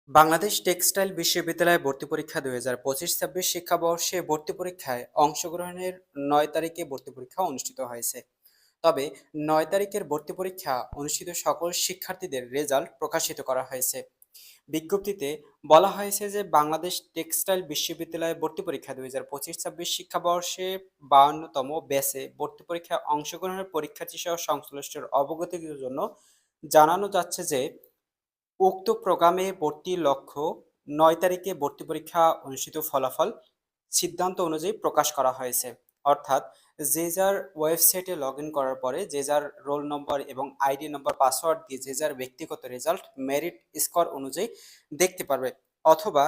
Bangladesh textile বিশ্ববিদ্যালয়ে ভর্তি পরীক্ষা ২০২৫-২৬ শিক্ষাবর্ষে ভর্তি পরীক্ষায় অংশগ্রহণের ৯ তারিখে ভর্তি পরীক্ষা অনুষ্ঠিত হয়েছে। তবে ৯ তারিখের ভর্তি পরীক্ষা অনুষ্ঠিত সকল শিক্ষার্থীদের রেজাল্ট প্রকাশিত করা হয়েছে। বিজ্ঞপ্তিতে বলা হয়েছে যে বাংলাদেশ টেক্সটাইল বিশ্ববিদ্যালয়ে ভর্তি পরীক্ষা ২০২৫-২৬ শিক্ষাবর্ষে ৫২তম ব্যাচে ভর্তি পরীক্ষায় অংশগ্রহণের পরীক্ষার্থীসহ সংশ্লিষ্টদের অবগতির জন্য জানানো যাচ্ছে যে উক্ত প্রোগ্রামে ভর্তির লক্ষ্য ৯ তারিখে ভর্তি পরীক্ষা অনুষ্ঠিত ফলাফল সিদ্ধান্ত অনুযায়ী প্রকাশ করা হয়েছে। অর্থাৎ যে যার ওয়েবসাইটে লগইন করার পরে যে যার রোল নম্বর এবং আইডি নম্বর পাসওয়ার্ড দিয়ে যে যার ব্যক্তিগত রেজাল্ট মেরিট স্কোর অনুযায়ী দেখতে পারবে, অথবা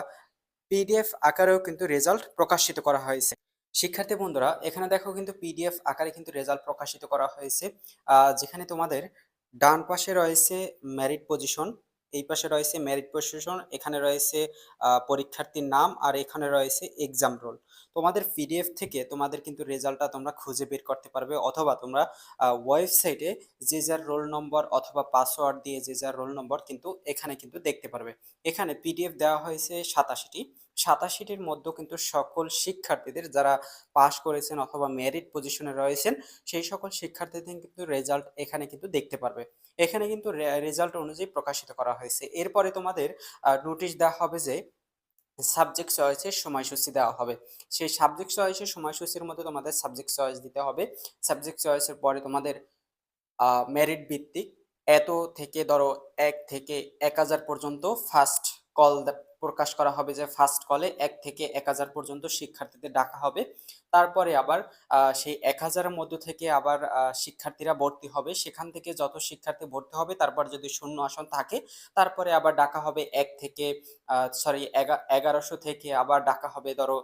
পিডিএফ আকারেও কিন্তু রেজাল্ট প্রকাশিত করা হয়েছে। শিক্ষার্থী বন্ধুরা, এখানে দেখো কিন্তু পিডিএফ আকারে কিন্তু রেজাল্ট প্রকাশিত করা হয়েছে। যেখানে তোমাদের ডান পাশে রয়েছে মেরিট পজিশন, এই পাশে রয়েছে মেরিট পজিশন, এখানে রয়েছে পরীক্ষার্থীর নাম, আর এখানে রয়েছে এক্সাম রোল। তোমাদের পিডিএফ থেকে তোমাদের কিন্তু রেজাল্টটা তোমরা খুঁজে বের করতে পারবে, অথবা তোমরা ওয়েবসাইটে যে যার রোল নম্বর অথবা পাসওয়ার্ড দিয়ে যে যার রোল নম্বর কিন্তু এখানে কিন্তু দেখতে পারবে। এখানে পিডিএফ দেওয়া হয়েছে ৮৭টি। ৮৭টির মধ্যে কিন্তু সকল শিক্ষার্থীদের যারা পাস করেছেন অথবা মেরিট পজিশনে রয়েছেন সেই সকল শিক্ষার্থীদের কিন্তু রেজাল্ট এখানে কিন্তু দেখতে পারবে। এখানে কিন্তু রেজাল্ট অনুযায়ী প্রকাশিত করা হয়েছে। এরপরে তোমাদের নোটিশ দেওয়া হবে যে সাবজেক্ট চয়েসের সময়সূচি দেওয়া হবে। সেই সাবজেক্ট চয়েসের সময়সূচির মধ্যে তোমাদের সাবজেক্ট চয়েস দিতে হবে। সাবজেক্ট চয়েসের পরে তোমাদের মেরিট ভিত্তিক এত থেকে ধরো ১ থেকে ১,০০০ পর্যন্ত ফার্স্ট কল প্রকাশ করা হবে, যে ফার্স্ট কলে ১ থেকে ১,০০০ পর্যন্ত শিক্ষার্থীদের ডাকা হবে। তারপরে আবার সেই ১,০০০-এর মধ্য থেকে আবার শিক্ষার্থীরা ভর্তি হবে। সেখান থেকে যত শিক্ষার্থী ভর্তি হবে, তারপর যদি শূন্য আসন থাকে তারপরে আবার ডাকা হবে ১ থেকে ১১০০ থেকে আবার ডাকা হবে ধরো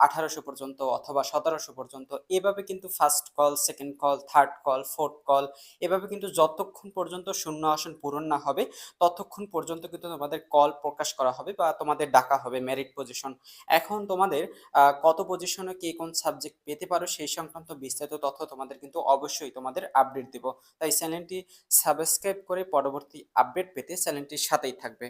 ১৮০০ পর্যন্ত অথবা ১৭০০ পর্যন্ত। এভাবে কিন্তু first call, second call, third call, fourth call, এভাবে কিন্তু যতক্ষণ পর্যন্ত শূন্য আসন পূরণ না হবে ততক্ষণ পর্যন্ত কিন্তু তোমাদের কল প্রকাশ করা হবে বা তোমাদের ডাকা হবে মেরিট পজিশন। এখন তোমাদের কত পজিশনে কে কোন সাবজেক্ট পেতে পারো সেই সংক্রান্ত বিস্তারিত তথ্য তোমাদের কিন্তু অবশ্যই তোমাদের আপডেট দিব। তাই চ্যানেলটি সাবস্ক্রাইব করে পরবর্তী আপডেট পেতে চ্যানেলটির সাথেই থাকবে।